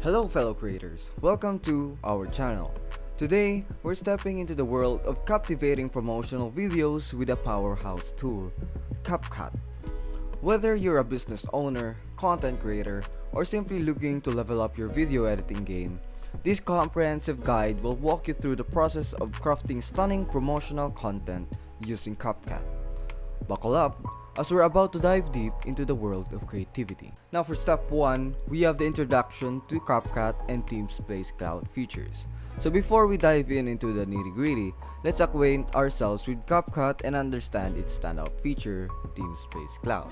Hello fellow creators, welcome to our channel. Today, we're stepping into the world of captivating promotional videos with a powerhouse tool, Capcut. Whether you're a business owner, content creator, or simply looking to level up your video editing game, this comprehensive guide will walk you through the process of crafting stunning promotional content using Capcut. Buckle up, as we're about to dive deep into the world of creativity. Now for step 1, we have the introduction to Capcut and Teamspace Cloud features. So before we dive into the nitty gritty, let's acquaint ourselves with Capcut and understand its standout feature, Teamspace Cloud.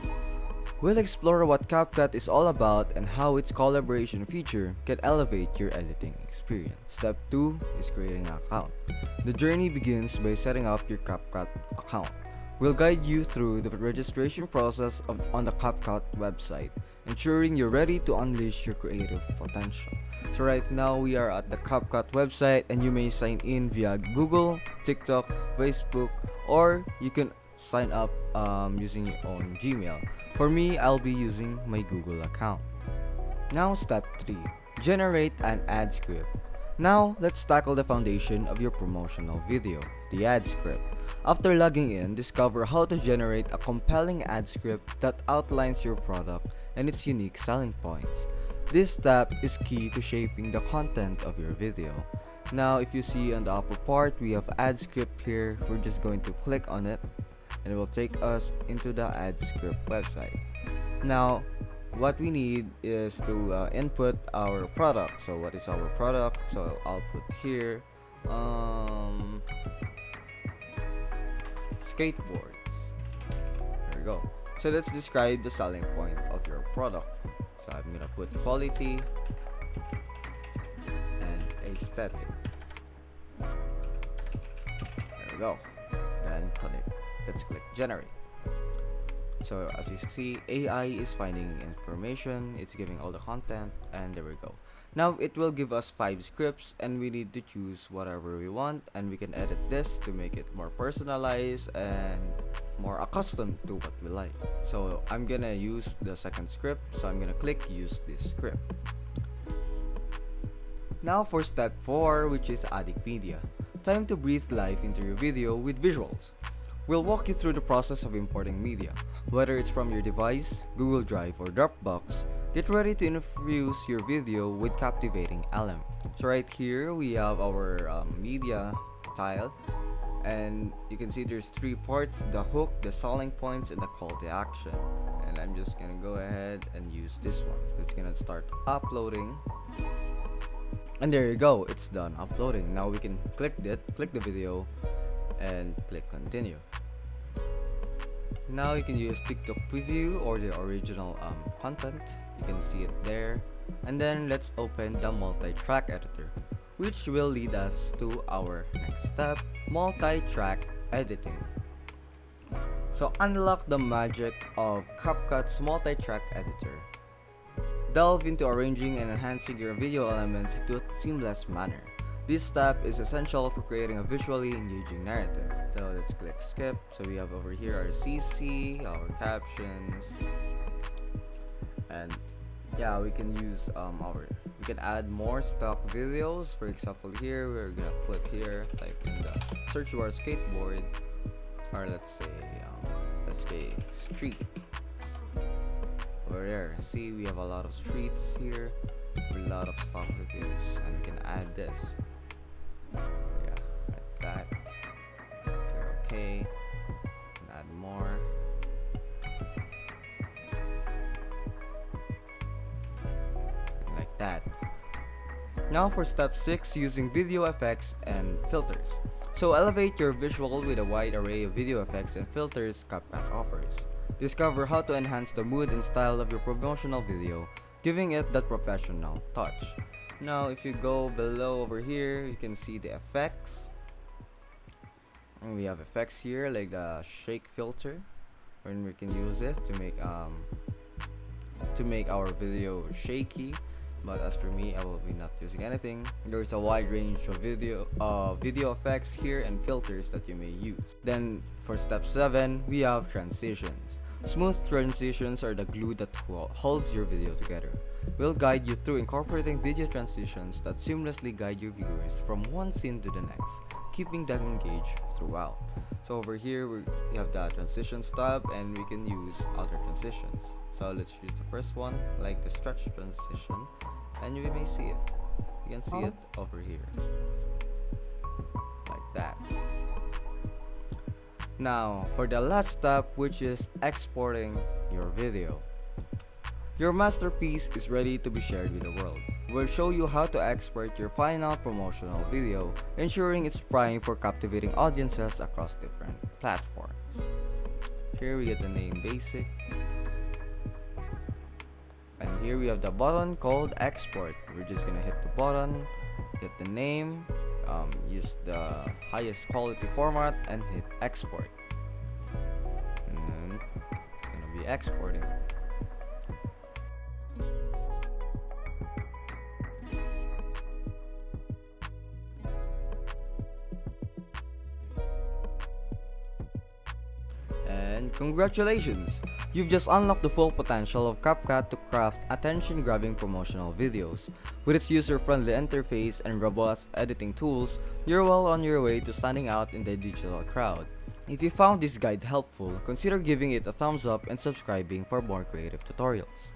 We'll explore what Capcut is all about and how its collaboration feature can elevate your editing experience. Step 2 is creating an account. The journey begins by setting up your Capcut account. We'll guide you through the registration process on the Capcut website, ensuring you're ready to unleash your creative potential. So right now we are at the Capcut website and you may sign in via Google, TikTok, Facebook, or you can sign up using your own Gmail. For me, I'll be using my Google account. Now step 3. Generate an ad script. Now, let's tackle the foundation of your promotional video, the ad script. After logging in, discover how to generate a compelling ad script that outlines your product and its unique selling points. This step is key to shaping the content of your video. Now, if you see on the upper part, we have ad script here. We're just going to click on it and it will take us into the ad script website. Now, what we need is to input our product. So what is our product? So I'll put here skateboards. There we go. So let's describe the selling point of your product. So I'm gonna put quality and aesthetic. There we go. Then let's click generate. So as you see, AI is finding information, it's giving all the content, and there we go. Now it will give us 5 scripts and we need to choose whatever we want, and we can edit this to make it more personalized and more accustomed to what we like. So I'm gonna use the second script, so I'm gonna click use this script. Now for step 4, which is adding media. Time to breathe life into your video with visuals. We'll walk you through the process of importing media. Whether it's from your device, Google Drive, or Dropbox, get ready to infuse your video with captivating elements. So right here, we have our media tile, and you can see there's 3 parts: the hook, the selling points, and the call to action. And I'm just gonna go ahead and use this one. It's gonna start uploading. And there you go, it's done uploading. Now we can click the video, and click continue. Now you can use TikTok preview or the original content. You can see it there. And then let's open the multi-track editor, which will lead us to our next step, multi-track editing. So unlock the magic of CapCut's multi-track editor. Delve into arranging and enhancing your video elements into a seamless manner. This step is essential for creating a visually engaging narrative. So let's click skip. So we have over here our CC, our captions, and yeah, we can use we can add more stock videos. For example, here we're gonna put here, type in the search bar skateboard, or let's say street. Over there, see, we have a lot of streets here, a lot of stock videos, and we can add this. Yeah, like that. Click OK. And add more. And like that. Now for step 6, using video effects and filters. So elevate your visual with a wide array of video effects and filters CapCut offers. Discover how to enhance the mood and style of your promotional video, giving it that professional touch. Now if you go below over here, you can see the effects, and we have effects here like the shake filter, when we can use it to make our video shaky. But as for me, I will be not using anything. There's a wide range of video effects here and filters that you may use. Then for step 7, we have transitions. Smooth transitions are the glue that holds your video together. We'll guide you through incorporating video transitions that seamlessly guide your viewers from one scene to the next, keeping them engaged throughout. So over here we have the transitions tab, and we can use other transitions. So let's use the first one, like the stretch transition, and you may see it. You can see it over here, like that. Now for the last step, which is exporting your video. Your masterpiece is ready to be shared with the world. We'll show you how to export your final promotional video, ensuring it's primed for captivating audiences across different platforms. Here we get the name basic, and here we have the button called export. We're just gonna hit the button, get the name, use the highest quality format, and hit export. And it's gonna be exporting. And congratulations! You've just unlocked the full potential of Capcut to craft attention-grabbing promotional videos. With its user-friendly interface and robust editing tools, you're well on your way to standing out in the digital crowd. If you found this guide helpful, consider giving it a thumbs up and subscribing for more creative tutorials.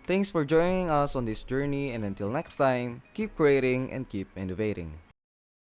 Thanks for joining us on this journey, and until next time, keep creating and keep innovating.